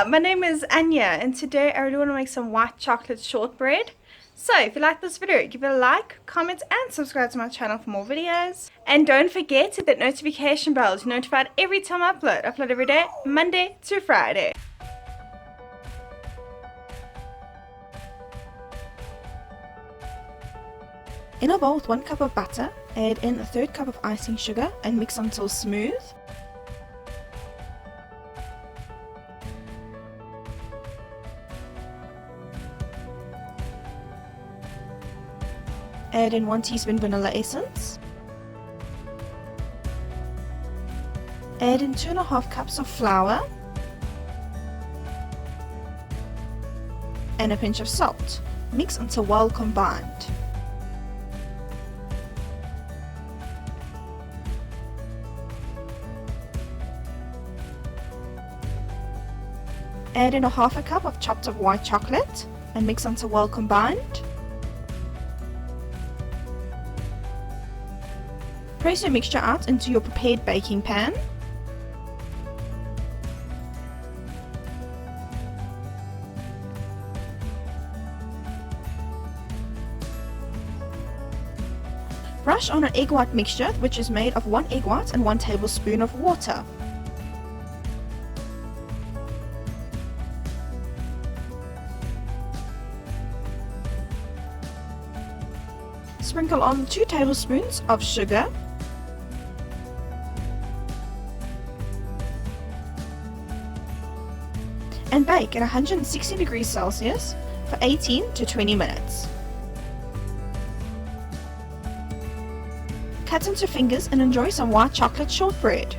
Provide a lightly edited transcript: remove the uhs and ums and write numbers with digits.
my name is Anya and today I really want to make some white chocolate shortbread. So if you like this video, give it a like, comment and subscribe to my channel for more videos. And don't forget to hit that notification bell to be notified every time I upload. I upload every day, Monday to Friday. In a bowl with 1 cup of butter, add in a 1/3 cup of icing sugar and mix until smooth. Add in 1 teaspoon vanilla essence. Add in 2.5 cups of flour and a pinch of salt. Mix until well combined. Add in a 1/2 cup of chopped up white chocolate and mix until well combined. Press your mixture out into your prepared baking pan. Brush on an egg white mixture which is made of 1 egg white and 1 tablespoon of water. Sprinkle on 2 tablespoons of sugar and bake at 160 degrees Celsius for 18 to 20 minutes. Cut into fingers and enjoy some white chocolate shortbread.